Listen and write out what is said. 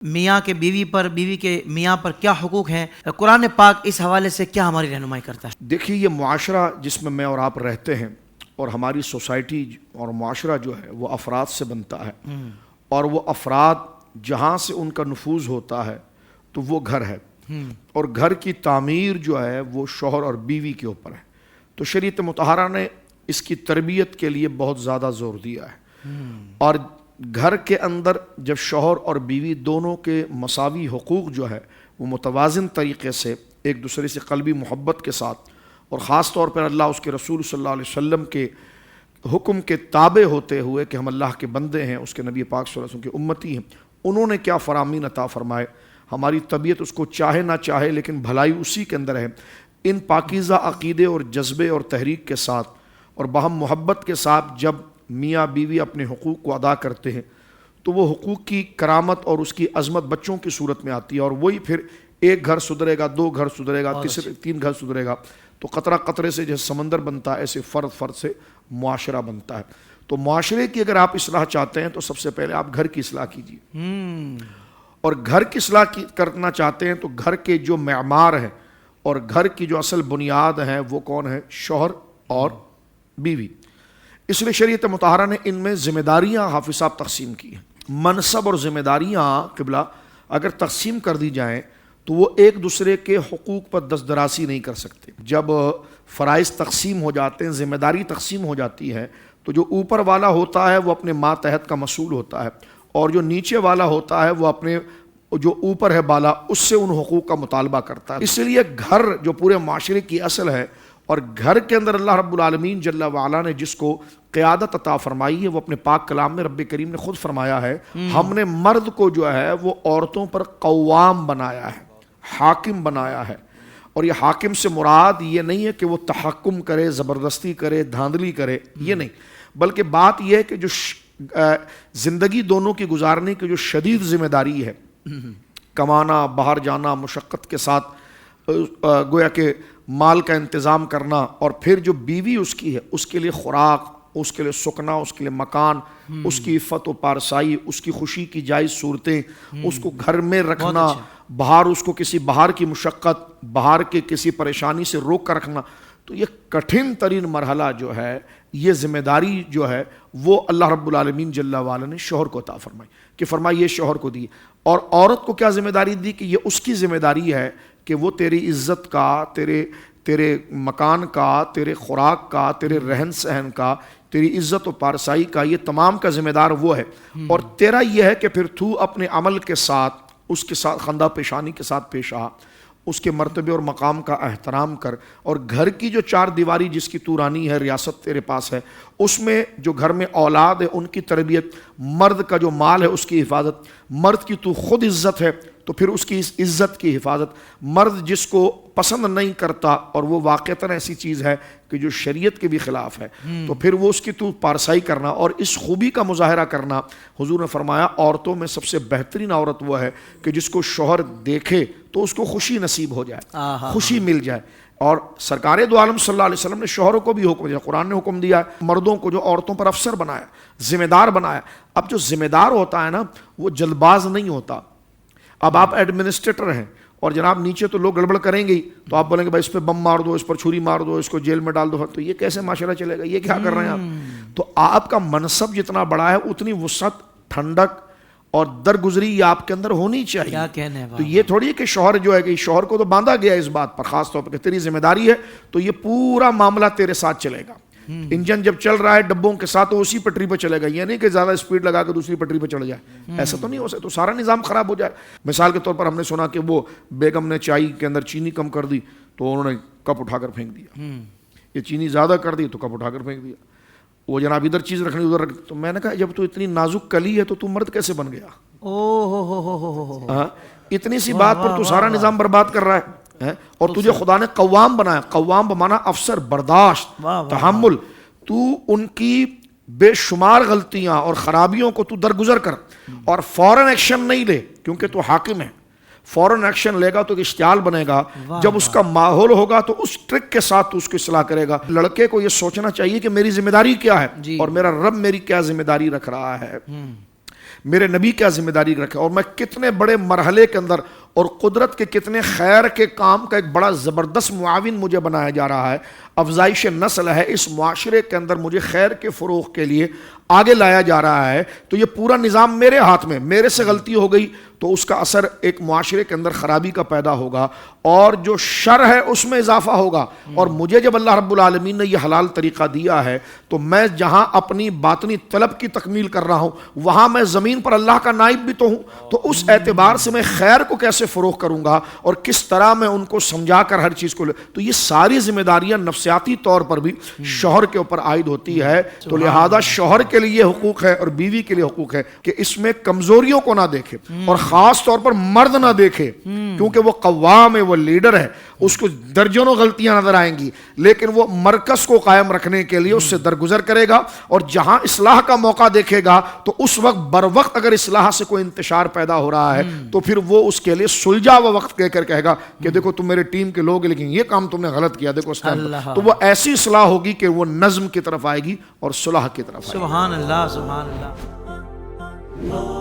میاں کے بیوی پر، بیوی کے میاں پر کیا حقوق ہیں، قرآن پاک اس حوالے سے کیا ہماری رہنمائی کرتا ہے؟ دیکھیے، یہ معاشرہ جس میں اور آپ رہتے ہیں اور ہماری سوسائٹی اور معاشرہ جو ہے وہ افراد سے بنتا ہے، اور وہ افراد جہاں سے ان کا نفوذ ہوتا ہے تو وہ گھر ہے، اور گھر کی تعمیر جو ہے وہ شوہر اور بیوی کے اوپر ہے۔ تو شریعت مطہرہ نے اس کی تربیت کے لیے بہت زیادہ زور دیا ہے، اور گھر کے اندر جب شوہر اور بیوی دونوں کے مساوی حقوق جو ہے وہ متوازن طریقے سے ایک دوسرے سے قلبی محبت کے ساتھ، اور خاص طور پر اللہ اس کے رسول صلی اللہ علیہ وسلم کے حکم کے تابع ہوتے ہوئے کہ ہم اللہ کے بندے ہیں، اس کے نبی پاک صلی اللہ علیہ وسلم کے امتی ہیں، انہوں نے کیا فرامین عطا فرمائے، ہماری طبیعت اس کو چاہے نہ چاہے لیکن بھلائی اسی کے اندر ہے۔ ان پاکیزہ عقیدے اور جذبے اور تحریک کے ساتھ اور باہم محبت کے ساتھ جب میاں بیوی اپنے حقوق کو ادا کرتے ہیں تو وہ حقوق کی کرامت اور اس کی عظمت بچوں کی صورت میں آتی ہے، اور وہی پھر ایک گھر سدھرے گا، دو گھر سدھرے گا، تین گھر سدھرے گا، تو قطرہ قطرے سے جیسے سمندر بنتا ہے ایسے فرد فرد سے معاشرہ بنتا ہے۔ تو معاشرے کی اگر آپ اصلاح چاہتے ہیں تو سب سے پہلے آپ گھر کی اصلاح کیجیے، اور گھر کی اصلاح کرنا چاہتے ہیں تو گھر کے جو معمار ہیں اور گھر کی جو اصل بنیاد ہیں وہ کون ہے؟ شوہر اور بیوی۔ اس لیے شریعت مطہرہ نے ان میں ذمہ داریاں حافظ صاحب تقسیم کی ہیں۔ منصب اور ذمہ داریاں قبلہ اگر تقسیم کر دی جائیں تو وہ ایک دوسرے کے حقوق پر دستدراسی نہیں کر سکتے۔ جب فرائض تقسیم ہو جاتے ہیں، ذمہ داری تقسیم ہو جاتی ہے، تو جو اوپر والا ہوتا ہے وہ اپنے ماتحت کا مسئول ہوتا ہے، اور جو نیچے والا ہوتا ہے وہ اپنے جو اوپر ہے بالا اس سے ان حقوق کا مطالبہ کرتا ہے۔ اس لیے گھر جو پورے معاشرے کی اصل ہے، اور گھر کے اندر اللہ رب العالمین جل وعلا نے جس کو قیادت عطا فرمائی ہے، وہ اپنے پاک کلام میں رب کریم نے خود فرمایا ہے، ہم نے مرد کو جو ہے وہ عورتوں پر قوام بنایا ہے، حاکم بنایا ہے۔ اور یہ حاکم سے مراد یہ نہیں ہے کہ وہ تحکم کرے، زبردستی کرے، دھاندلی کرے، یہ نہیں، بلکہ بات یہ ہے کہ جو زندگی دونوں کی گزارنے کی جو شدید ذمہ داری ہے، کمانا، باہر جانا، مشقت کے ساتھ گویا کہ مال کا انتظام کرنا، اور پھر جو بیوی اس کی ہے اس کے لیے خوراک، اس کے لیے سکنا، اس کے لیے مکان، اس کی عفت و پارسائی، اس کی خوشی کی جائز صورتیں، اس کو گھر میں رکھنا، باہر اس کو کسی باہر کی مشقت، باہر کے کسی پریشانی سے روک کر رکھنا، تو یہ کٹھن ترین مرحلہ جو ہے، یہ ذمہ داری جو ہے وہ اللہ رب العالمین جل وعلا نے شوہر کو عطا فرمائی، کہ فرمائی یہ شوہر کو دی۔ اور عورت کو کیا ذمہ داری دی کہ یہ اس کی ذمہ داری ہے کہ وہ تیری عزت کا، تیرے مکان کا، تیرے خوراک کا، تیرے رہن سہن کا، تیری عزت و پارسائی کا، یہ تمام کا ذمہ دار وہ ہے، اور تیرا یہ ہے کہ پھر تو اپنے عمل کے ساتھ اس کے ساتھ خندہ پیشانی کے ساتھ پیش آ، اس کے مرتبے اور مقام کا احترام کر، اور گھر کی جو چار دیواری جس کی تو رانی ہے، ریاست تیرے پاس ہے، اس میں جو گھر میں اولاد ہے ان کی تربیت، مرد کا جو مال ہے اس کی حفاظت، مرد کی تو خود عزت ہے تو پھر اس کی اس عزت کی حفاظت، مرد جس کو پسند نہیں کرتا اور وہ واقعتاً ایسی چیز ہے کہ جو شریعت کے بھی خلاف ہے، تو پھر وہ اس کی تو پارسائی کرنا اور اس خوبی کا مظاہرہ کرنا۔ حضور نے فرمایا عورتوں میں سب سے بہترین عورت وہ ہے کہ جس کو شوہر دیکھے تو اس کو خوشی نصیب ہو جائے، خوشی مل جائے۔ اور سرکار دو عالم صلی اللہ علیہ وسلم نے شوہروں کو بھی حکم دیا، قرآن نے حکم دیا مردوں کو جو عورتوں پر افسر بنایا، ذمہ دار بنایا۔ اب جو ذمہ دار ہوتا ہے نا وہ جلد باز نہیں ہوتا۔ اب آپ ایڈمنسٹریٹر ہیں اور جناب نیچے تو لوگ گڑبڑ کریں گے تو آپ بولیں گے بھائی اس پہ بم مار دو، اس پر چھری مار دو، اس کو جیل میں ڈال دو، تو یہ کیسے معاشرہ چلے گا؟ یہ کیا کر رہے ہیں آپ؟ تو آپ کا منصب جتنا بڑا ہے اتنی وسعت، ٹھنڈک اور درگزری یہ آپ کے اندر ہونی چاہیے۔ کیا کہنے تو یہ تھوڑی ہے کہ شوہر جو ہے کہ شوہر کو تو باندھا گیا اس بات پر خاص طور پر کہ تیری ذمہ داری ہے تو یہ پورا معاملہ تیرے ساتھ چلے گا۔ انجن جب چل رہا ہے ڈبوں کے ساتھ تو اسی پٹری پہ چلے گا، یہ نہیں کہ زیادہ اسپیڈ لگا کے دوسری پٹری پہ چڑھ جائے، ایسا تو نہیں ہو سکتا، تو سارا نظام خراب ہو جائے۔ مثال کے طور پر ہم نے سنا کہ وہ بیگم نے چائے کے اندر چینی کم کر دی تو انہوں نے کپ اٹھا کر پھینک دیا، یہ چینی زیادہ کر دی تو کپ اٹھا کر پھینک دیا، وہ جناب ادھر چیز رکھنی ادھر رکھ، تو میں نے کہا جب تو اتنی نازک کلی ہے تو تو مرد کیسے بن گیا؟ اتنی سی بات پر تو سارا نظام برباد کر رہا ہے، اور تجھے خدا نے قوام بنایا، قوام بمانا افسر، برداشت، تحمل، تو ان کی بے شمار غلطیاں اور خرابیوں کو تو درگزر کر، اور فوراً ایکشن نہیں لے کیونکہ تو حاکم ہے، فوراً ایکشن لے گا تو اشتعال بنے گا، جب اس کا ماحول ہوگا تو اس ٹرک کے ساتھ تو اس کو اصلاح کرے گا۔ لڑکے کو یہ سوچنا چاہیے کہ میری ذمہ داری کیا ہے اور میرا رب میری کیا ذمہ داری رکھ رہا ہے۔ میرے نبی کیا ذمہ داری رکھے اور میں کتنے بڑے مرحلے کے اندر اور قدرت کے کتنے خیر کے کام کا ایک بڑا زبردست معاون مجھے بنایا جا رہا ہے. افزائش نسل ہے اس معاشرے کے اندر, مجھے خیر کے فروغ کے لیے آگے لایا جا رہا ہے. تو یہ پورا نظام میرے ہاتھ میں, میرے سے غلطی ہو گئی تو اس کا اثر ایک معاشرے کے اندر خرابی کا پیدا ہوگا اور جو شر ہے اس میں اضافہ ہوگا. اور مجھے جب اللہ رب العالمین نے یہ حلال طریقہ دیا ہے تو میں جہاں اپنی باطنی طلب کی تکمیل کر رہا ہوں وہاں میں زمین پر اللہ کا نائب بھی تو ہوں. تو اس اعتبار سے میں خیر کو کیسے فروغ کروں گا اور کس طرح میں ان کو سمجھا کر ہر چیز کو تو یہ ساری ذمہ داریاں نفسیاتی طور پر بھی شوہر کے اوپر عائد ہوتی ہے. تو لہذا شوہر کے لیے حقوق ہے اور بیوی کے لیے حقوق ہے کہ اس میں کمزوریوں کو نہ دیکھے اور خاص طور پر مرد نہ دیکھے, کیونکہ وہ قوام ہے, وہ لیڈر ہے, اس کو درجنوں غلطیاں نظر آئیں گی لیکن وہ مرکز کو قائم رکھنے کے لیے اس سے درگزر کرے گا. اور جہاں اصلاح کا موقع دیکھے گا تو اس وقت بر وقت اگر اصلاح سے کوئی انتشار پیدا ہو رہا ہے تو پھر وہ اس کے لیے سلجھا ہوا وقت کہہ کر کہے گا کہ دیکھو تم میرے ٹیم کے لوگ لیکن یہ کام تم نے غلط کیا, دیکھو اس ٹائم. تو وہ ایسی اصلاح ہوگی کہ وہ نظم کی طرف آئے گی اور صلح کی طرف آئے گی. سبحان اللہ, سبحان اللہ.